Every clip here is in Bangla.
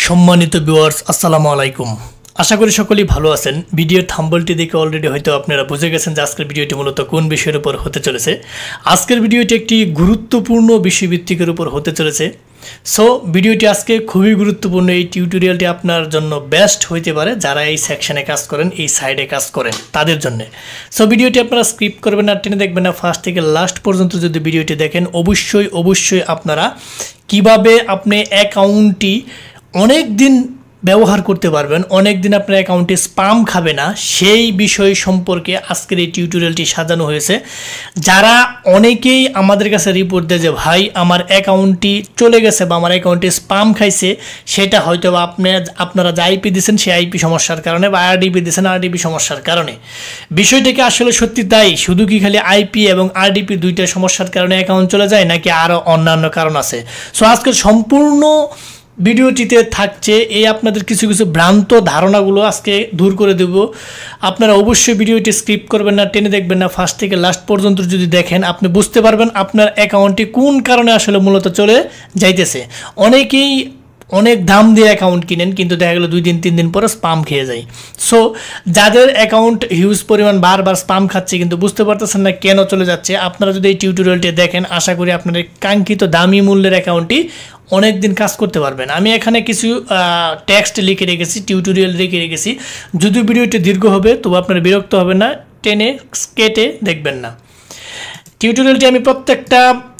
সম্মানিত ভিউয়ার্স আসসালামু আলাইকুম। আশা করি সকলেই ভালো আছেন। ভিডিওর থাম্বনেলটি দেখে অলরেডি হয়তো আপনারা বুঝে গেছেন যে আজকের ভিডিওটি মূলত কোন বিষয়ের উপর হতে চলেছে। আজকের ভিডিওটি একটি গুরুত্বপূর্ণ বিষয়ভিত্তিকের উপর হতে চলেছে। সো ভিডিওটি আজকে খুবই গুরুত্বপূর্ণ। এই টিউটোরিয়ালটি আপনার জন্য বেস্ট হইতে পারে যারা এই সেকশনে কাজ করেন, এই সাইডে কাজ করেন তাদের জন্য। সো ভিডিওটি আপনারা স্কিপ করবেন না, টেনে দেখবেন না, ফার্স্ট থেকে লাস্ট পর্যন্ত যদি ভিডিওটি দেখেন অবশ্যই আপনারা কিভাবে আপনি অ্যাকাউন্টটি অনেক দিন ব্যবহার করতে পারবেন, অনেক দিন আপনার অ্যাকাউন্টে স্পাম খাবে না, সেই বিষয় সম্পর্কে আজকের এই টিউটোরিয়ালটি সাজানো হয়েছে। যারা অনেকেই আমাদের কাছে রিপোর্ট দেয় যে ভাই আমার অ্যাকাউন্টটি চলে গেছে বা আমার অ্যাকাউন্টে স্পাম খাইছে, সেটা হয়তো আপনারা যে আইপি দিয়েছেন সেই আইপি সমস্যার কারণে বা আরডিপি দিয়েছেন আরডিপি সমস্যার কারণে। বিষয়টাকে আসলে সত্যি তাই? শুধু কি খালি আইপি এবং আরডিপি দুইটা সমস্যার কারণে অ্যাকাউন্ট চলে যায় নাকি আরও অন্যান্য কারণ আছে? সো আজকের সম্পূর্ণ ভিডিওটিতে থাকছে এই আপনাদের কিছু ভ্রান্ত ধারণাগুলো আজকে দূর করে দেব। আপনারা অবশ্যই ভিডিওটি স্কিপ করবেন না, টেনে দেখবেন না, ফার্স্ট থেকে লাস্ট পর্যন্ত যদি দেখেন আপনি বুঝতে পারবেন আপনার অ্যাকাউন্টটি কোন কারণে আসলে মূলত চলে যাইতেছে। অনেকেই অনেক দাম দিয়ে অ্যাকাউন্ট কিনেন কিন্তু দেখা গেলো 2 দিন 3 দিন পরে স্পাম খেয়ে যায়। সো যাদের অ্যাকাউন্ট হিউজ পরিমাণ বারবার স্পাম খাচ্ছে কিন্তু বুঝতে পারতেছেন না কেন চলে যাচ্ছে, আপনারা যদি এই টিউটোরিয়ালটি দেখেন আশা করি আপনাদের কাঙ্ক্ষিত দামি মূল্যের অ্যাকাউন্টটি অনেক দিন কাজ করতে পারবেন। আমি এখানে কিছু টেক্সট লিখে রেখেছি, টিউটোরিয়াল লিখে রেখেছি। যদি ভিডিওটি দীর্ঘ হবে তবু আপনারা বিরক্ত হবেন না, টেনে কেটে দেখবেন না। টিউটোরিয়ালটি আমি প্রত্যেকটা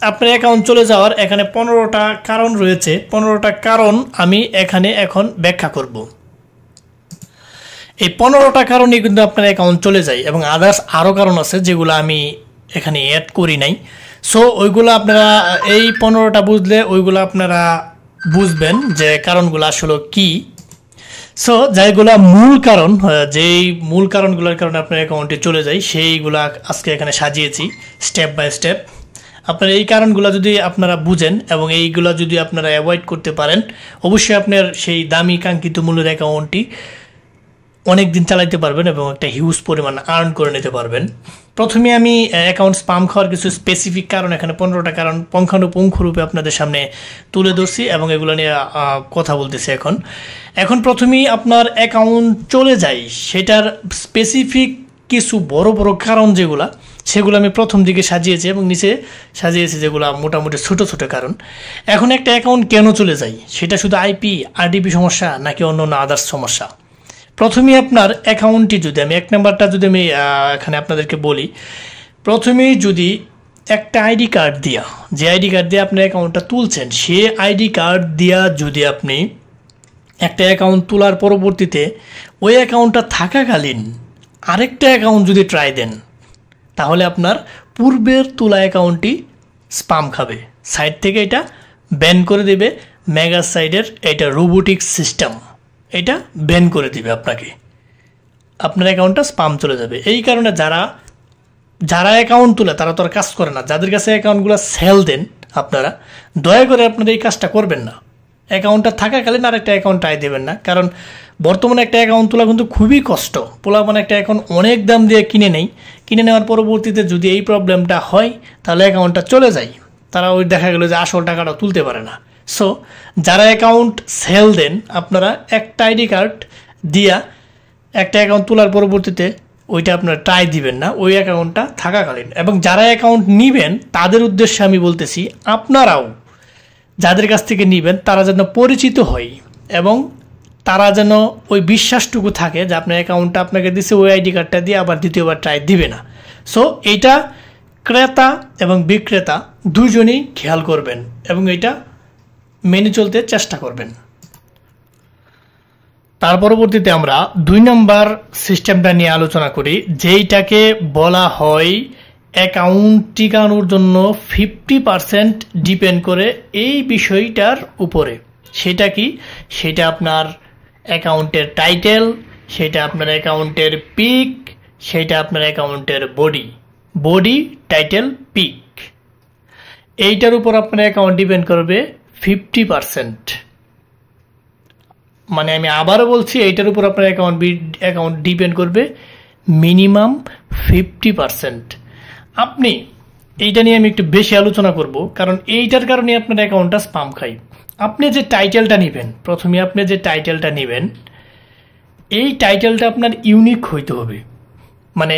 আপনার অ্যাকাউন্ট চলে যাওয়ার এখানে 15টা কারণ রয়েছে, 15টা কারণ আমি এখানে এখন ব্যাখ্যা করব। এই 15টা কারণে কিন্তু আপনার অ্যাকাউন্ট চলে যায় এবং আদার্স আরও কারণ আছে যেগুলো আমি এখানে অ্যাড করি নাই। সো ওইগুলো আপনারা এই 15টা বুঝলে ওইগুলো আপনারা বুঝবেন যে কারণগুলো আসলে কি। সো যেগুলো মূল কারণ, যেই মূল কারণগুলোর কারণে আপনার অ্যাকাউন্টে চলে যায় সেইগুলো আজকে এখানে সাজিয়েছি স্টেপ বাই স্টেপ। আপনার এই কারণগুলো যদি আপনারা বুঝেন এবং এইগুলো যদি আপনারা অ্যাভয়েড করতে পারেন অবশ্যই আপনার সেই দামি কাঙ্ক্ষিত মূল্যের অ্যাকাউন্টটি অনেক দিন চালাইতে পারবেন এবং একটা হিউজ পরিমাণ আর্ন করে নিতে পারবেন। প্রথমে আমি অ্যাকাউন্ট স্পাম খাওয়ার কিছু স্পেসিফিক কারণ এখানে 15টা কারণ পুঙ্খানুপুঙ্খরূপে আপনাদের সামনে তুলে ধরছি এবং এগুলো নিয়ে কথা বলতেছি। এখন প্রথমেই আপনার অ্যাকাউন্ট চলে যায় সেটার স্পেসিফিক কিছু বড় কারণ সেগুলো আমি প্রথম দিকে সাজিয়েছি এবং নিচে সাজিয়েছি যেগুলো মোটামুটি ছোট কারণ। এখন একটা অ্যাকাউন্ট কেন চলে যায়, সেটা শুধু আইপি আরডিপি সমস্যা নাকি অন্য আদার্স সমস্যা? প্রথমে আপনার অ্যাকাউন্টটি যদি আমি 1 নাম্বারটা যদি আমি এখানে আপনাদেরকে বলি, প্রথমেই যদি একটা আইডি কার্ড দিয়া, যে আইডি কার্ড দিয়ে আপনার অ্যাকাউন্টটা তুলছেন সে আইডি কার্ড দিয়া যদি আপনি একটা অ্যাকাউন্ট তোলার পরবর্তীতে ওই অ্যাকাউন্টটা থাকাকালীন আরেকটা অ্যাকাউন্ট যদি ট্রাই দেন তাহলে আপনার পূর্বের তোলা অ্যাকাউন্টটি স্পাম খাবে, সাইট থেকে এটা ব্যান করে দেবে। মেগা সাইটের এটা রোবোটিক সিস্টেম, এটা ব্যান করে দিবে আপনাকে, আপনার অ্যাকাউন্টটা স্পাম চলে যাবে। এই কারণে যারা অ্যাকাউন্ট তোলে তারা তো আর কাজ করে না, যাদের কাছে অ্যাকাউন্টগুলো সেল দেন আপনারা দয়া করে আপনারা এই কাজটা করবেন না। অ্যাকাউন্টটা থাকাকালীন আরেকটা অ্যাকাউন্ট ট্রাই দেবেন না, কারণ বর্তমানে একটা অ্যাকাউন্ট তোলা কিন্তু খুবই কষ্ট। পোলাপান একটা অ্যাকাউন্ট অনেক দাম দিয়ে কিনে নেওয়ার পরবর্তীতে যদি এই প্রবলেমটা হয় তাহলে অ্যাকাউন্টটা চলে যায়, তারা ওই দেখা গেল যে আসল টাকাটা তুলতে পারে না। সো যারা অ্যাকাউন্ট সেল দেন আপনারা একটা আইডি কার্ড দিয়া একটা অ্যাকাউন্ট তোলার পরবর্তীতে ওইটা আপনারা ট্রাই দিবেন না ওই অ্যাকাউন্টটা থাকাকালীন। এবং যারা অ্যাকাউন্ট নেবেন তাদের উদ্দেশ্যে আমি বলতেছি আপনারাও যাদের কাছ থেকে নেবেন তারা যেন পরিচিত হয় এবং তারা যেন ওই বিশ্বাসটুকু থাকে যে আপনার অ্যাকাউন্টটা আপনাকে দিচ্ছে ওই আইডি কার্ডটা দিয়ে আবার দ্বিতীয়বার ট্রাই দিবে না। সো এইটা ক্রেতা এবং বিক্রেতা দুজনেই খেয়াল করবেন এবং এটা মেনে চলতে চেষ্টা করবেন। তার পরবর্তীতে আমরা 2 নম্বর সিস্টেমটা নিয়ে আলোচনা করি, যেইটাকে বলা হয় অ্যাকাউন্ট টিকানোর জন্য 50% ডিপেন্ড করে এই বিষয়টার উপরে। সেটা কি? সেটা আপনার অ্যাকাউন্টের টাইটেল, সেটা আপনার অ্যাকাউন্টের পিক, সেটা আপনার অ্যাকাউন্টের বডি টাইটেল পিক, এইটার উপর আপনার অ্যাকাউন্ট ডিপেন্ড করবে 50%। মানে আমি আবারও বলছি এইটার উপর আপনার অ্যাকাউন্ট ডিপেন্ড করবে মিনিমাম 50%। আপনি এইটা নিয়ে আমি একটু বেশি আলোচনা করব, কারণ এইটার কারণে আপনার অ্যাকাউন্টটা স্পাম খাই। আপনি যে টাইটেলটা নেবেন, প্রথমে আপনি যে টাইটেলটা নেবেন, এই টাইটেলটা আপনার ইউনিক হইতে হবে। মানে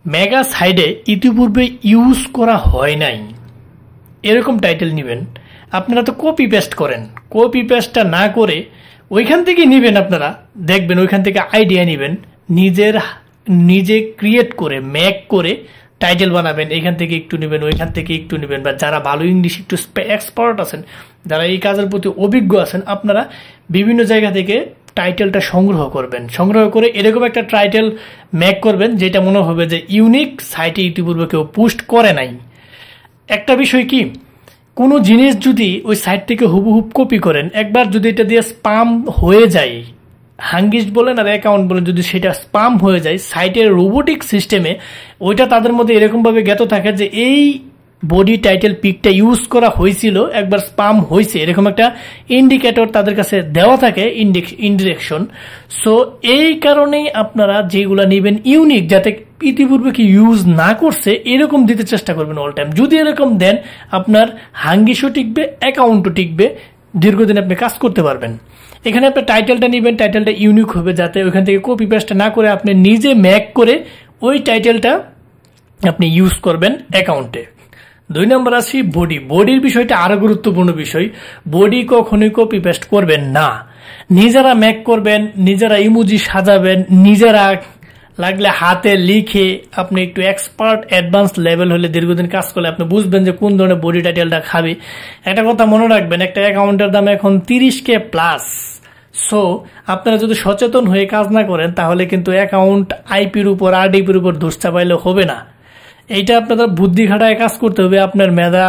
মেগা সাইডে ইতিপূর্বে ইউজ করা হয় নাই এরকম টাইটেল নেবেন। আপনারা তো কপি পেস্ট করেন, কপি পেস্টটা না করে ওইখান থেকে নেবেন। আপনারা দেখবেন ওইখান থেকে আইডিয়া নেবেন, নিজে ক্রিয়েট করে ম্যাক করে টাইটেল বানাবেন। এখান থেকে একটু নেবেন, ওইখান থেকে একটু নেবেন, বা যারা ভালো ইংলিশ একটু এক্সপার্ট আছেন, যারা এই কাজের প্রতি অভিজ্ঞ আছেন, আপনারা বিভিন্ন জায়গা থেকে টাইটেলটা সংগ্রহ করবেন। সংগ্রহ করে এরকম একটা টাইটেল ম্যাক করবেন যেটা মনে হবে যে ইউনিক, সাইটে ইতিপূর্বে কেউ পোস্ট করে নাই। একটা বিষয় কি, কোনো জিনিস যদি ওই সাইট থেকে হুবহুব কপি করেন, একবার যদি এটা দিয়ে স্পাম হয়ে যায়, হাঙ্গিস বলেন আর অ্যাকাউন্ট বলেন, যদি সেটা স্পাম হয়ে যায় সাইটের রোবোটিক সিস্টেমে, ওইটা তাদের মধ্যে এরকমভাবে জ্ঞাত থাকে যে এই বডি টাইটেল পিকটা ইউজ করা হয়েছিল, একবার স্পাম হয়েছে, এরকম একটা ইন্ডিকেটর তাদের কাছে দেওয়া থাকে, ইনডিরেকশন। সো এই কারণেই আপনারা যেগুলো নেবেন ইউনিক, যাতে ইতিপূর্বে কি ইউজ না করছে এরকম দিতে চেষ্টা করবেন অল টাইম। যদি এরকম দেন আপনার হাঙ্গিসও টিকবে, অ্যাকাউন্টও টিকবে, দীর্ঘদিন আপনি কাজ করতে পারবেন। এখানে আপনি টাইটেলটা নেবেন, টাইটেলটা ইউনিক হবে, যাতে ওইখান থেকে কপি পেস্ট না করে আপনি নিজে ম্যাক করে ওই টাইটেলটা আপনি ইউজ করবেন অ্যাকাউন্টে। 2 নম্বর আসি বডি। বডির বিষয়টা আরো গুরুত্বপূর্ণ বিষয়। বডি কখনোই কপি পেস্ট করবেন না, নিজেরা ম্যাক করবেন, নিজেরা ইমোজি সাজাবেন, নিজেরা লাগলে হাতে লিখে। আপনি একটু এক্সপার্ট অ্যাডভান্স লেভেল হলে, দীর্ঘদিন কাজ করলে আপনি বুঝবেন যে কোন ধরনের বডি টাইটেলটা খাবে। একটা কথা মনে রাখবেন, একটা অ্যাকাউন্টের দাম এখন 30K প্লাস। সো আপনারা যদি সচেতন হয়ে কাজ না করেন, তাহলে কিন্তু অ্যাকাউন্ট আইপির উপর, আরডিপির উপর দোষ চাপাইলে হবে না। এইটা আপনাদের বুদ্ধি খাটায় কাজ করতে হবে, আপনার মেধা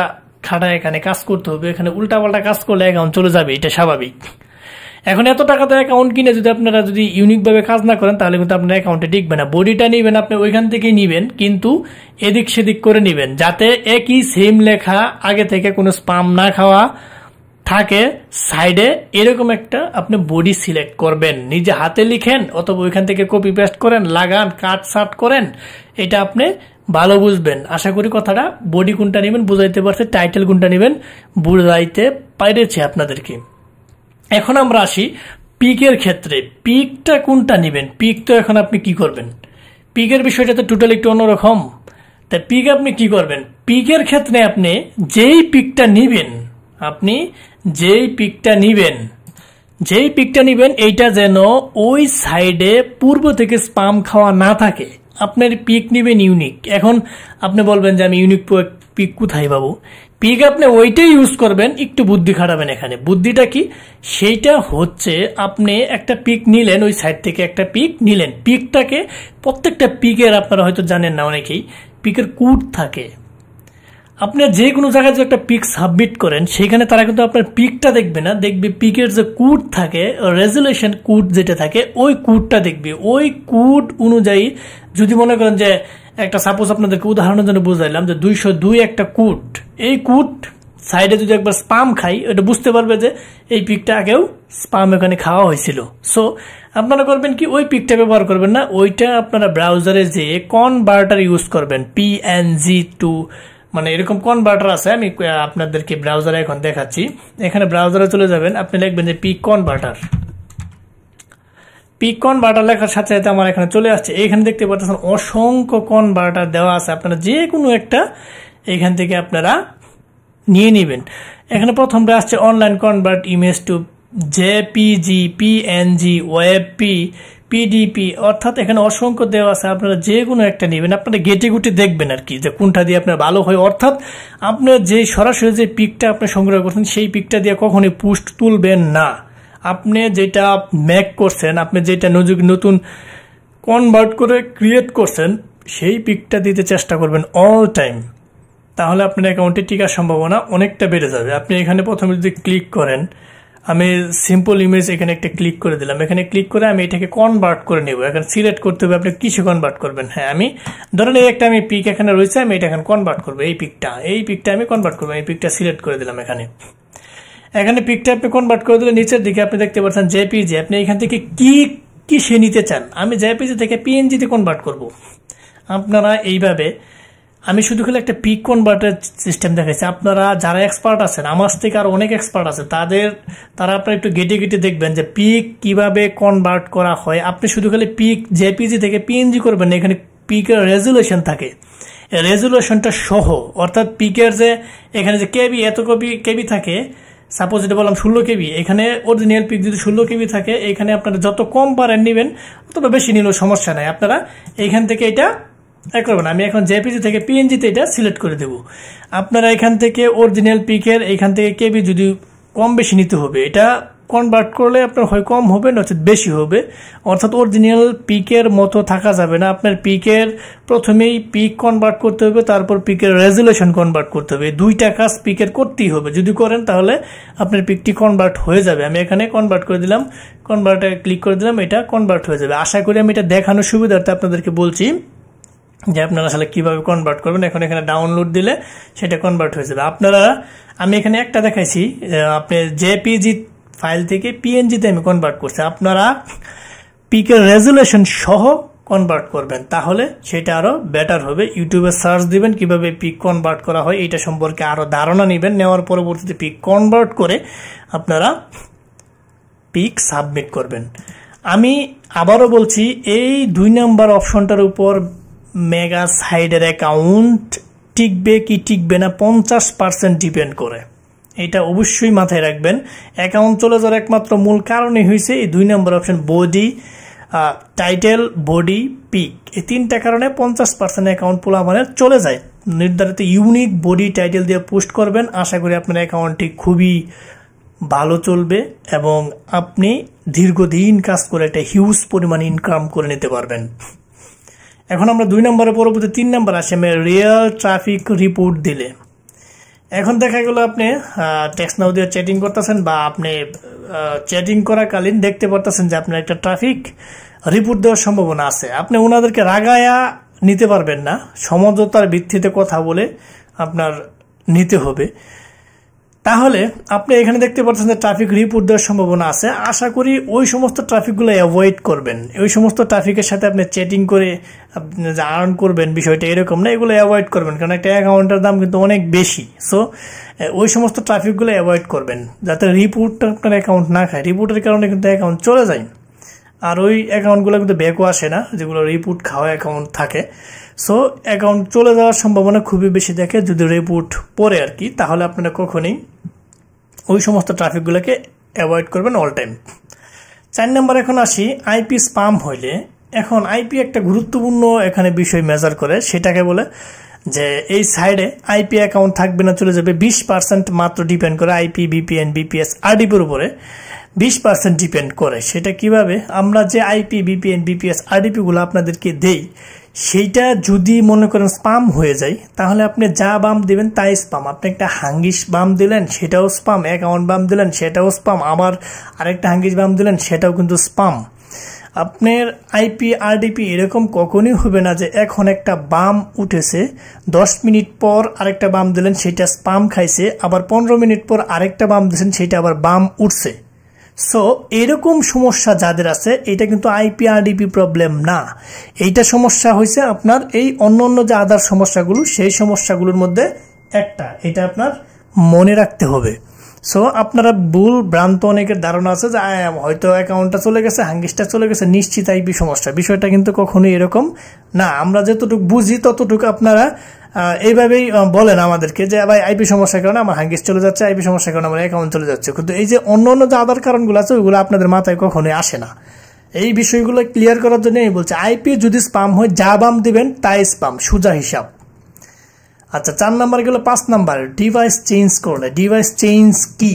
খাটায় এখানে কাজ করতে হবে। এখানে উল্টাপাল্টা কাজ করলে অ্যাকাউন্ট চলে যাবে, এটা স্বাভাবিক। এখন এত টাকাতে অ্যাকাউন্ট কিনে যদি আপনারা যদি ইউনিকভাবে কাজ না করেন, তাহলে কিন্তু আপনার অ্যাকাউন্টে টিকবে না। বডিটা নেবেন আপনি ওইখান থেকেই নেবেন, কিন্তু এদিক সেদিক করে নেবেন, যাতে একই সেম লেখা আগে থেকে কোনো স্পাম না খাওয়া থাকে সাইডে। এরকম একটা আপনি বডি সিলেক্ট করবেন, নিজে হাতে লিখেন অথবা ওইখান থেকে কপি পেস্ট করেন, লাগান, কাট সাট করেন, এটা আপনি ভালো বুঝবেন। আশা করি কথাটা, বডি কোনটা নেবেন বুঝাইতে পারছে, টাইটেল কোনটা নেবেন বুঝাইতে পেরেছে আপনাদেরকে। এখন আমরা আসি পিকের ক্ষেত্রে। পিকটা কোনটা নেবেন? পিক তো এখন আপনি কি করবেন, পিকের বিষয়টা তো টোটাল একটু অন্যরকম। তা পিক আপনি কি করবেন? পিকের ক্ষেত্রে আপনি যেই পিকটা নিবেন, যেই পিকটা নিবেন এইটা যেন ওই সাইডে পূর্ব থেকে স্পাম খাওয়া না থাকে। আপনার পিক নিবেন ইউনিক। এখন আপনি বলবেন যে আমি ইউনিক পিক কোথায় পাবো? পিক আপনি ওইটাই ইউজ করবেন, একটু বুদ্ধি খাটাবেন। এখানে বুদ্ধিটা কি? সেইটা হচ্ছে আপনি একটা পিক নিলেন, ওই সাইড থেকে একটা পিক নিলেন, পিকটাকে, প্রত্যেকটা পিকের আপনারা হয়তো জানেন না অনেকেই, পিকের কোড থাকে। আপনার যে কোনো জায়গায় যে একটা পিক সাবমিট করেন, সেখানে তারা কিন্তু আপনার পিকটা দেখবে না, দেখবে পিকের যে কোড থাকে, রেজুলেশন কোড যেটা থাকে, ওই কোডটা দেখবে। ওই কোড অনুযায়ী যদি মনে করেন যে একটা, সাপোজ আপনাদেরকে উদাহরণের জন্য বুঝাইলাম যে 202 একটা কোড, এই কোড সাইডে যদি একবার স্পাম খাই, ওটা বুঝতে পারবে যে এই পিকটা আগেও স্পাম এখানে খাওয়া হয়েছিল। সো আপনারা করবেন কি, ওই পিকটা ব্যবহার করবেন না, ওইটা আপনারা ব্রাউজারে যে কনভার্টার ইউজ করবেন, PNG টু, মানে এরকম কনভার্টার আছে, আমি আপনাদেরকে ব্রাউজারে এখন দেখাচ্ছি। এখানে ব্রাউজারে চলে যাবেন, আপনি লিখবেন যে পিক কনভার্টার। পিক কনভার্টার লেখার সাথে সাথে আমার এখানে চলে আসছে। এখানে দেখতে পাচ্ছেন অসংখ্য কনভার্টার দেওয়া আছে, আপনারা যে কোনো একটা এখান থেকে আপনারা নিয়ে নেবেন। এখানে প্রথমটা আসছে online convert image to JPG, PNG, WebP, PDP, অর্থাৎ এখানে অসংখ্য দেওয়া আছে, আপনারা যে কোনো একটা নেবেন। আপনারা গেটে গুটে দেখবেন আর কি, যে কোনটা দিয়ে আপনার ভালো হয়। অর্থাৎ আপনার যে সরাসরি যে পিকটা আপনি সংগ্রহ করছেন, সেই পিকটা দিয়ে কখনোই পোস্ট তুলবেন না। আপনি যেটা ম্যাক করছেন, আপনি যেটা নতুন কনভার্ট করে ক্রিয়েট করছেন, সেই পিকটা দিতে চেষ্টা করবেন অল টাইম। তাহলে আপনার অ্যাকাউন্টে টিকার সম্ভাবনা অনেকটা বেড়ে যাবে। আপনি এখানে প্রথমে যদি ক্লিক করেন, আমি সিম্পল ইমেজ এখানে একটা ক্লিক করে দিলাম, এখানে ক্লিক করে আমি এটাকে কনভার্ট করে নেব। এখানে সিলেক্ট করতে হবে আপনি কিসে কনভার্ট করবেন। হ্যাঁ, আমি ধরেন এই একটা আমি পিক এখানে রয়েছে, আমি এটা এখানে কনভার্ট করবো, এই পিকটা আমি কনভার্ট করবো। এই পিকটা সিলেক্ট করে দিলাম, এখানে পিকটা আপনি কনভার্ট করে দিলে নিচের দিকে আপনি দেখতে পাচ্ছেন JPG। আপনি এখান থেকে কি সে নিতে চান, আমি JPG থেকে PNG তে কনভার্ট করব। আপনারা এইভাবে আমি শুধু খালি একটা পিক কনভার্টার সিস্টেম দেখাইছি। আপনারা যারা এক্সপার্ট আছেন, আমার থেকে আর অনেক এক্সপার্ট আছে, তারা আপনারা একটু গেটে গেটে দেখবেন যে পিক কিভাবে কনভার্ট করা হয়। আপনি শুধু খালি পিক জেপিজি থেকে পিএনজি করবেন, এখানে পিকের রেজুলেশন থাকে, রেজুলেশনটা সহ, অর্থাৎ পিকের যে এখানে যে কেবি এত কেবি থাকে, সাপোজ এটা বললাম 16 কেবি, এখানে অরিজিনাল পিক যদি 16 কেবি থাকে, এখানে আপনারা যত কম পারেন নেবেন, তত বেশি নিলেও সমস্যা নাই। আপনারা এইখান থেকে এটা করবেন। আমি এখন জেপিজি থেকে পিএনজিতে এটা সিলেক্ট করে দেব। আপনারা এখান থেকে অরিজিনাল পিকের এখান থেকে কেবি যদি কম বেশি নিতে হবে, এটা কনভার্ট করলে আপনার হয় কম হবে না বেশি হবে, অর্থাৎ অরিজিনাল পিকের মতো থাকা যাবে না। আপনার পিকের প্রথমেই পিক কনভার্ট করতে হবে, তারপর পিকের রেজুলেশন কনভার্ট করতে হবে। দুইটা কাজ পিকের করতেই হবে, যদি করেন তাহলে আপনার পিকটি কনভার্ট হয়ে যাবে। আমি এখানে কনভার্ট করে দিলাম, কনভার্টে ক্লিক করে দিলাম, এটা কনভার্ট হয়ে যাবে। আশা করি আমি এটা দেখানোর সুবিধার্থে আপনাদেরকে বলছি যে আপনারা আসলে কিভাবে কনভার্ট করবেন। এখন এখানে ডাউনলোড দিলে সেটা কনভার্ট হয়ে যাবে। আপনারা, আমি এখানে একটা দেখাইছি, আপনি জেপিজি ফাইল থেকে পিএনজিতে আমি কনভার্ট করছি, আপনারা পিকের রেজুলেশন সহ কনভার্ট করবেন, তাহলে সেটা আরো বেটার হবে। ইউটিউবে সার্চ দিবেন কিভাবে পিক কনভার্ট করা হয়, এটা সম্পর্কে আরো ধারণা নেবেন। নেওয়ার পরবর্তীতে পিক কনভার্ট করে আপনারা পিক সাবমিট করবেন। আমি আবারও বলছি, এই 2 নম্বর অপশনটার উপর মেগা সাইডের অ্যাকাউন্ট টিকবে কি টিকবে না 50% ডিপেন্ড করে, এটা অবশ্যই মাথায় রাখবেন। অ্যাকাউন্ট চলে যাওয়ার একমাত্র মূল কারণই হয়েছে এই 2 নম্বর option, body, title, body, pic, এই 3টা কারণে 50% অ্যাকাউন্ট মানে চলে যায়। নির্ধারিত ইউনিক বডি টাইটেল দিয়ে পোস্ট করবেন, আশা করি আপনার অ্যাকাউন্টটি খুবই ভালো চলবে এবং আপনি দীর্ঘদিন কাজ করে একটা হিউজ পরিমাণ ইনকাম করে নিতে পারবেন। এখন আমরা 2 নম্বরের পরবর্তী 3 নম্বর আসে, আমি রিয়েল ট্রাফিক রিপোর্ট দিলে। এখন দেখা গেল আপনি টেক্সট নাও দিয়ে চ্যাটিং করতেছেন, বা আপনি চ্যাটিং করাকালীন দেখতে পারতেছেন যে আপনার একটা ট্রাফিক রিপোর্ট দেওয়ার সম্ভাবনা আছে। আপনি ওনাদেরকে রাগায়া নিতে পারবেন না, সমঝোতার ভিত্তিতে কথা বলে আপনার নিতে হবে। তাহলে আপনি এখানে দেখতে পাচ্ছেন যে ট্রাফিক রিপোর্ট দেওয়ার সম্ভাবনা আছে। আশা করি ওই সমস্ত ট্রাফিকগুলো অ্যাভয়েড করবেন। ওই সমস্ত ট্রাফিকের সাথে আপনি চ্যাটিং করে আপনি যে আর্ন করবেন, বিষয়টা এরকম না, এগুলো অ্যাভয়েড করবেন, কারণ একটা অ্যাকাউন্টের দাম কিন্তু অনেক বেশি। সো ওই সমস্ত ট্রাফিকগুলো অ্যাভয়েড করবেন, যাতে রিপোর্টটা আপনার অ্যাকাউন্ট না খায়। রিপোর্টের কারণে কিন্তু অ্যাকাউন্ট চলে যায়, আর ওই অ্যাকাউন্টগুলো কিন্তু ব্যাকও আসে না, যেগুলো রিপোর্ট খাওয়া অ্যাকাউন্ট থাকে। সো অ্যাকাউন্ট চলে যাওয়ার সম্ভাবনা খুবই বেশি দেখে যদি রিপোর্ট পড়ে আর কি, তাহলে আপনারা কখনোই ওই সমস্ত ট্রাফিকগুলোকে অ্যাভয়েড করবেন অল টাইম। 4 নম্বর এখন আসি, আইপি স্পাম হইলে। এখন আইপি একটা গুরুত্বপূর্ণ এখানে বিষয় মেজার করে, সেটাকে বলে যে এই সাইডে আইপি অ্যাকাউন্ট থাকবে না, চলে যাবে। 20% মাত্র ডিপেন্ড করে আইপি, বিপিএন, বিপিএস, আরডিপির উপরে 20% ডিপেন্ড করে। সেটা কিভাবে, আমরা যে আইপি, বিপিএন, বিপিএস, আরডিপি গুলো আপনাদেরকে দেই, সেইটা যদি মনে করেন স্পাম হয়ে যায়, তাহলে আপনি যা বাম দিবেন তাই স্পাম। আপনি একটা হাঙ্গিস বাম দিলেন, সেটাও স্পাম। অ্যাকাউন্ট বাম দিলেন, সেটাও স্পাম। আবার আরেকটা হাঙ্গিস বাম দিলেন, সেটাও কিন্তু স্পাম। আপনার আইপি, আরডিপি এরকম কখনই হবে না যে এখন একটা বাম উঠেছে, 10 মিনিট পর আরেকটা বাম দিলেন, সেটা স্পাম খাইছে, আবার 15 মিনিট পর আরেকটা বাম দিয়েছেন, সেটা আবার বাম উঠছে। সো এরকম সমস্যা যাদের আছে, এটা কিন্তু আইপি, আরডিপি প্রবলেম না। এইটা সমস্যা হয়েছে আপনার এই অন্য যে আদার সমস্যাগুলো, সেই সমস্যাগুলোর মধ্যে একটা। এটা আপনার মনে রাখতে হবে। সো আপনারা ভুল ভ্রান্ত অনেকের ধারণা আছে যে হয়তো অ্যাকাউন্টটা চলে গেছে, হাঙ্গিসটা চলে গেছে, নিশ্চিত আইপি সমস্যা। বিষয়টা কিন্তু কখনোই এরকম না। আমরা যতটুকু বুঝি ততটুকু আপনারা এইভাবেই বলেন আমাদেরকে যে ভাই আইপি সমস্যার কারণে আমার হাঙ্গিস চলে যাচ্ছে, আইপি সমস্যার কারণে আমার অ্যাকাউন্ট চলে যাচ্ছে। কিন্তু এই যে অন্য যে আদার কারণগুলো আছে, ওইগুলো আপনাদের মাথায় কখনোই আসে না। এই বিষয়গুলো ক্লিয়ার করার জন্য আমি বলছি, আইপি যদি স্পাম হয়, যা বাম দিবেন তাই স্পাম, সোজা হিসাব। আচ্ছা, 4 নাম্বার গেল। 5 নাম্বার, ডিভাইস চেঞ্জ করলে। ডিভাইস চেঞ্জ কি?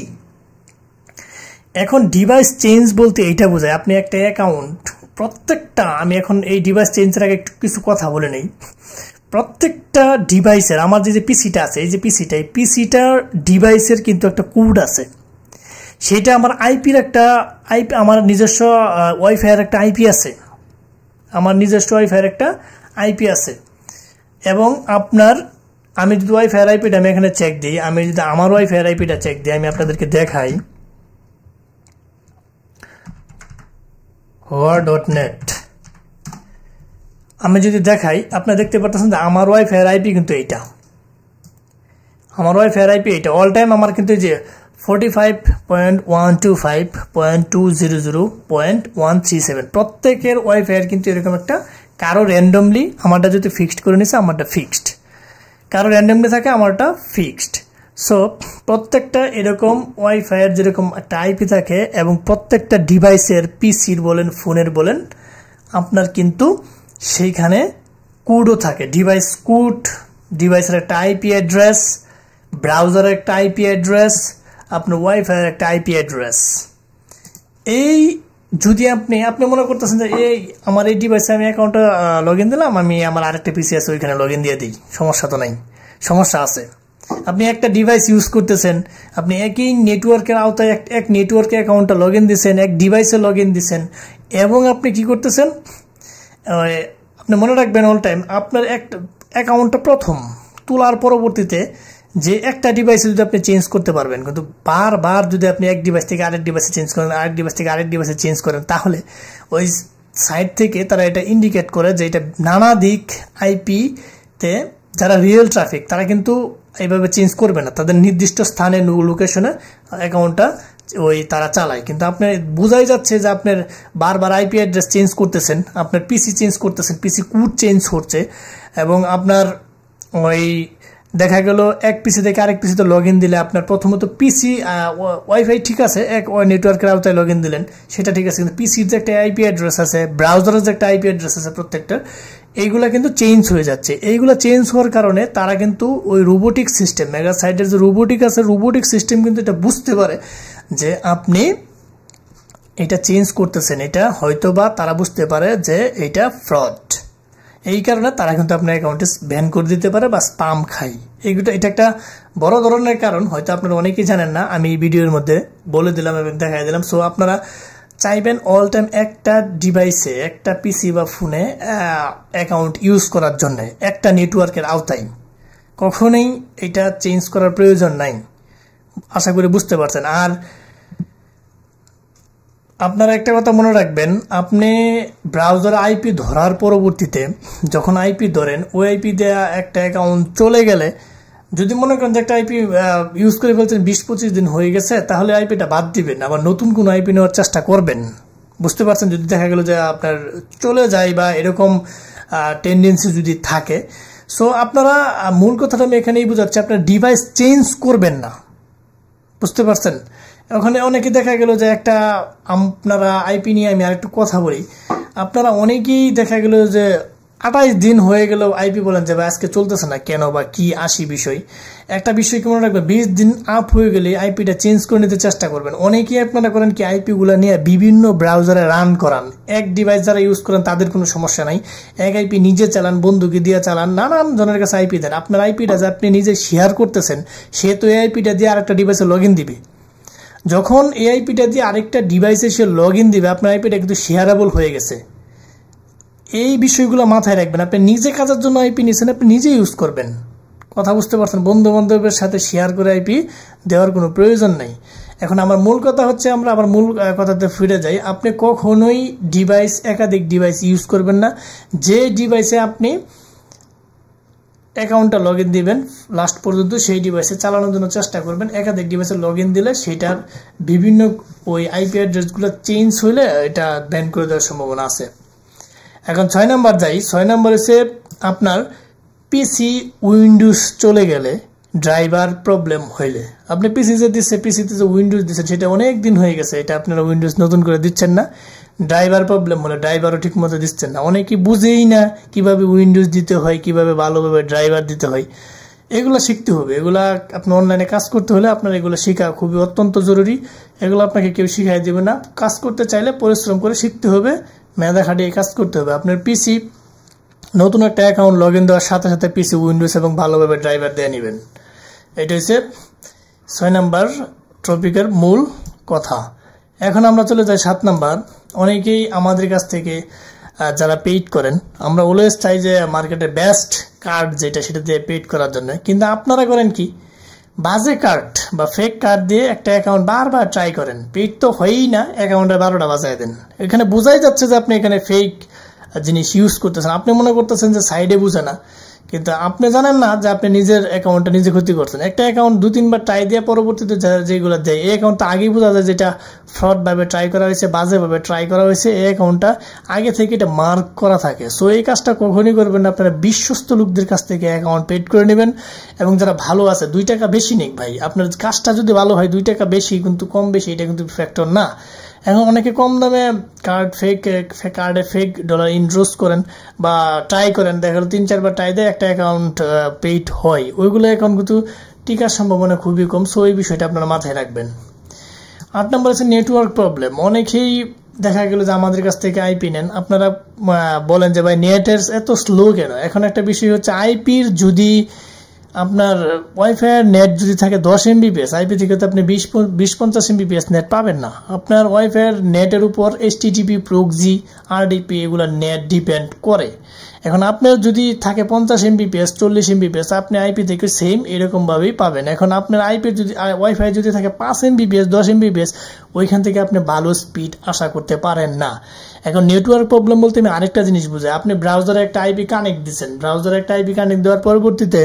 এখন ডিভাইস চেঞ্জ বলতে এইটা বোঝায়, আপনি একটা অ্যাকাউন্ট প্রত্যেকটা, আমি এখন এই ডিভাইস চেঞ্জের আগে একটু কিছু কথা বলে নেই। প্রত্যেকটা ডিভাইসের, আমার যে পিসিটা আছে, এই যে পিসিটা, এই পিসিটার ডিভাইসের কিন্তু একটা কোড আছে। সেটা আমার আইপির একটা আইপি, আমার নিজস্ব ওয়াইফাইয়ের একটা আইপি আছে, আমার নিজস্ব ওয়াইফাইয়ের একটা আইপি আছে। এবং আপনার, আমি যদি ওয়াইফাইয়ের আইপিটা আমি এখানে চেক দিই, আমি যদি আমার ওয়াইফাইয়ের আইপিটা চেক দিই, আমি আপনাদেরকে দেখাই। hua.net, আমি যদি দেখাই আপনি দেখতে পাচ্ছেন যে আমার ওয়াইফাই এর আইপি কিন্তু এইটা, আমার ওয়াইফাই এর আইপি এইটা। অল টাইম আমার কিন্তু যে 45.125.200.137 প্রত্যেকের ওয়াইফাই এর কিন্তু এরকম একটা, কারো র্যান্ডমলি, আমারটা যদি ফিক্সড করে নিছে আমারটা ফিক্সড, কারো র্যান্ডমলি থাকে আমারটা ফিক্সড। সো প্রত্যেকটা এরকম ওয়াইফাই এর যেরকম একটা আইপি থাকে এবং প্রত্যেকটা ডিভাইসের, পিসির বলেন ফোনের বলেন, আপনার কিন্তু সেইখানে কোডও থাকে, ডিভাইস কোড, ডিভাইসের একটা আইপি অ্যাড্রেস, ব্রাউজারের একটা আইপি অ্যাড্রেস, আপনার ওয়াইফাইয়ের একটা আইপি অ্যাড্রেস। এই যদি আপনি মনে করতেছেন যে এই আমার এই ডিভাইসে আমি অ্যাকাউন্টটা লগ ইন দিলাম, আমি আমার আরেকটা পিসি আছে ওইখানে লগ ইন দিয়ে দিই, সমস্যা তো নাই। সমস্যা আছে, আপনি একটা ডিভাইস ইউজ করতেছেন, আপনি একই নেটওয়ার্কের আওতায় এক নেটওয়ার্কে অ্যাকাউন্টটা লগ ইন দিচ্ছেন, এক ডিভাইসে লগ ইন দিচ্ছেন, এবং আপনি কি করতেছেন, আপনি মনে রাখবেন অল টাইম আপনার একটা অ্যাকাউন্টটা প্রথম তোলার পরবর্তীতে যে একটা ডিভাইসে যদি আপনি চেঞ্জ করতে পারবেন, কিন্তু বারবার যদি আপনি এক ডিভাইস থেকে আরেক ডিভাইসে চেঞ্জ করেন, আরেক ডিভাইস থেকে আরেক ডিভাইসে চেঞ্জ করেন, তাহলে ওই সাইট থেকে তারা এটা ইন্ডিকেট করে যে এটা নানা দিক আইপিতে যারা রিয়েল ট্রাফিক তারা কিন্তু এইভাবে চেঞ্জ করবে না, তাদের নির্দিষ্ট স্থানে লোকেশনে অ্যাকাউন্টটা ওই তারা চালায়। কিন্তু আপনার বোঝাই যাচ্ছে যে আপনার বারবার আইপি অ্যাড্রেস চেঞ্জ করতেছেন, আপনার পিসি চেঞ্জ করতেছেন, পিসি কোড চেঞ্জ হচ্ছে, এবং আপনার ওই দেখা গেল এক পিসি থেকে আরেক পিসিতে লগ ইন দিলে আপনার প্রথমত পিসি ওয়াইফাই ঠিক আছে, এক নেটওয়ার্কের আওতায় লগ ইন দিলেন সেটা ঠিক আছে, কিন্তু পিসির যে একটা আইপি অ্যাড্রেস আছে, ব্রাউজারের যে একটা আইপি অ্যাড্রেস আছে প্রত্যেকটা, এইগুলা কিন্তু চেঞ্জ হয়ে যাচ্ছে। এইগুলা চেঞ্জ হওয়ার কারণে তারা কিন্তু ওই রোবোটিক সিস্টেম, মেগা সাইটের যে রোবোটিক আছে, রোবোটিক সিস্টেম কিন্তু এটা বুঝতে পারে যে আপনি এটা চেঞ্জ করতেছেন, এটা হয়তোবা তারা বুঝতে পারে যে এটা ফ্রড। এই কারণে তারা কিন্তু আপনার অ্যাকাউন্টে ব্যান করে দিতে পারে বা স্পাম খাই। এটা একটা বড় ধরনের কারণ, হয়তো আপনারা অনেকেই জানেন না, আমি এই ভিডিওর মধ্যে বলে দিলাম এবং দেখাই দিলাম। সো আপনারা চাইবেন অল টাইম একটা ডিভাইসে, একটা পিসি বা ফোনে অ্যাকাউন্ট ইউজ করার জন্য একটা নেটওয়ার্কের আওতায়, কখনোই এটা চেঞ্জ করার প্রয়োজন নাই। আশা করি বুঝতে পারছেন। আর আপনারা একটা কথা মনে রাখবেন, আপনি ব্রাউজার আইপি ধরার পরবর্তীতে যখন আইপি ধরেন, ওই আইপি দেওয়া একটা অ্যাকাউন্ট চলে গেলে, যদি মনে করেন যে একটা আইপি ইউজ করে ফেলছেন 20-25 দিন হয়ে গেছে, তাহলে আইপিটা বাদ দিবেন, আবার নতুন কোনো আইপি নেওয়ার চেষ্টা করবেন। বুঝতে পারছেন? যদি দেখা গেল যে আপনার চলে যায় বা এরকম টেন্ডেন্সি যদি থাকে, সো আপনারা, মূল কথাটা আমি এখানেই বোঝাচ্ছি, আপনার ডিভাইস চেঞ্জ করবেন না। বুঝতে পারছেন? ওখানে অনেকে দেখা গেল যে একটা, আপনারা আইপি নিয়ে আমি আরেকটু কথা বলি, আপনারা অনেকেই দেখা গেল যে 28 দিন হয়ে গেল আইপি বলেন যে আজকে চলতেছে না কেন বা কি আসি বিষয়। একটা বিষয় কি মনে রাখবেন, 20 দিন আপ হয়ে গেলে আইপিটা চেঞ্জ করে নিতে চেষ্টা করবেন। অনেকেই আপনারা করেন কি, আইপি গুলা নিয়ে বিভিন্ন ব্রাউজারে রান করান, এক ডিভাইস যারা ইউজ করেন তাদের কোনো সমস্যা নাই, এক আইপি নিজে চালান, বন্ধুকে দিয়ে চালান, নানান জনের কাছে আইপি দেন। আপনার আইপিটা যে আপনি নিজে শেয়ার করতেছেন, সে তো এই আইপিটা দিয়ে আরেকটা ডিভাইসে লগ ইন দিবে। যখন এই আইপিটা দিয়ে আরেকটা ডিভাইসে সে লগ ইন দিবে, আপনার আইপিটা কিন্তু শেয়ারেবল হয়ে গেছে। এই বিষয়গুলো মাথায় রাখবেন। আপনি নিজে কাজের জন্য আইপি নিয়েছেন, আপনি নিজে ইউজ করবেন। কথা বুঝতে পারছেন? বন্ধু বান্ধবের সাথে শেয়ার করে আইপি দেওয়ার কোনো প্রয়োজন নেই। এখন আমার মূল কথা হচ্ছে, আমরা আবার মূল কথাতে ফিরে যাই। আপনি কখনোই একাধিক ডিভাইস ইউজ করবেন না। যে ডিভাইসে আপনি অ্যাকাউন্টটা লগ ইন দিবেন লাস্ট পর্যন্ত, সেই ডিভাইসে চালানোর জন্য চেষ্টা করবেন। একাধিক ডিভাইসে লগ ইন দিলে সেটার বিভিন্ন ওই আইপি অ্যাড্রেসগুলো চেঞ্জ হইলে এটা ব্যান করে দেওয়ার সম্ভাবনা আছে। এখন 6 নাম্বার যাই। 6 নাম্বার হচ্ছে আপনার পিসি উইন্ডোজ চলে গেলে, ড্রাইভার প্রবলেম হইলে, আপনি পিসি যে দিচ্ছে, পিসিতে যে উইন্ডোজ দিচ্ছেন সেটা অনেক দিন হয়ে গেছে, এটা আপনারা উইন্ডোজ নতুন করে দিচ্ছেন না, ড্রাইভার প্রবলেম হলে ড্রাইভারও ঠিক মতো দিচ্ছেন না, অনেকেই বুঝেই না কিভাবে উইন্ডোজ দিতে হয়, কিভাবে ভালোভাবে ড্রাইভার দিতে হয়। এগুলো শিখতে হবে। এগুলা আপনি অনলাইনে কাজ করতে হলে আপনার এগুলো শেখা খুবই অত্যন্ত জরুরি। এগুলো আপনাকে কেউ শিখাই দেবে না। কাজ করতে চাইলে পরিশ্রম করে শিখতে হবে, মেধা খাটিয়ে কাজ করতে হবে। আপনার পিসি নতুন একটা অ্যাকাউন্ট লগ ইন দেওয়ার সাথে সাথে পিসি উইন্ডোজ এবং ভালোভাবে ড্রাইভার দিয়ে নেবেন। এটা হচ্ছে 6 নাম্বার টপিকের মূল কথা। এখন আমরা চলে যাই 7 নাম্বার। অনেকেই আমাদের কাছ থেকে যারা পেইড করেন, আমরা অলওয়েজ চাই যে মার্কেটে বেস্ট কার্ড যেটা সেটা দিয়ে পেইড করার জন্য, কিন্তু আপনারা করেন কি, বাজে কার্ড বা ফেক কার্ড দিয়ে একটা অ্যাকাউন্ট বারবার ট্রাই করেন, পেইড তো হয়ই না, অ্যাকাউন্টে 12টা বাজায় দেন। এখানে বোঝাই যাচ্ছে যে আপনি এখানে ফেক জিনিস ইউজ করতেছেন। আপনি মনে করতেছেন যে সাইডে বুঝে না, কিন্তু আপনি জানেন না যে আপনি নিজের অ্যাকাউন্টটা নিজে ক্ষতি করছেন। একটা অ্যাকাউন্ট 2-3 বার ট্রাই দিয়ে পরবর্তীতে যেগুলো দেয়, এই অ্যাকাউন্টটা আগেই বোঝা যায় যেটা ফ্রড ভাবে ট্রাই করা হয়েছে, বাজে ভাবে ট্রাই করা হয়েছে। এই অ্যাকাউন্টটা আগে থেকে এটা মার্ক করা থাকে। সো এই কাজটা কখনই করবেন না। আপনারা বিশ্বস্ত লোকদের কাছ থেকে অ্যাকাউন্ট পেড করে নেবেন, এবং যারা ভালো আছে 2 টাকা বেশি নিক ভাই, আপনার কাজটা যদি ভালো হয় 2 টাকা বেশি কিন্তু কম বেশি এটা কিন্তু ফ্যাক্টর না। এখন অনেকে কম দামে কার্ডে ফেক ডলার ইনভেস্ট করেন বা ট্রাই করেন, দেখা গেল 3-4 বার ট্রাই দেয় একটা অ্যাকাউন্ট পেইড হয়, ওইগুলো অ্যাকাউন্ট কিন্তু টিকার সম্ভাবনা খুবই কম। সো এই বিষয়টা আপনারা মাথায় রাখবেন। 8 নম্বর আছে নেটওয়ার্ক প্রবলেম। অনেকেই দেখা গেল যে আমাদের কাছ থেকে আইপি নেন, আপনারা বলেন যে ভাই নেটের এত স্লো কেন। এখন একটা বিষয় হচ্ছে আইপির যদি আপনার ওয়াইফাই নেট যদি থাকে 10 MBPS, আইপি থেকে তো আপনি 20-50 MBPS নেট পাবেন না। আপনার ওয়াইফাই নেটের উপর HTTP, প্রক্সি, RDP এগুলো নেট ডিপেন্ড করে। এখন আপনার যদি থাকে 50 MBPS, 40 MBPS, আপনি আইপি থেকে সেম এরকম ভাবেই পাবেন। এখন আপনার আইপি যদি ওয়াইফাই যদি থাকে 5 MBPS, 10 MBPS, ওইখান থেকে আপনি ভালো স্পিড আশা করতে পারেন না। এখন নেটওয়ার্ক প্রবলেম বলতে আমি আরেকটা জিনিস বুঝাই। আপনি ব্রাউজারে একটা আইপি কানেক্ট দিচ্ছেন, ব্রাউজারে একটা আইপি কানেক্ট দেওয়ার পরবর্তীতে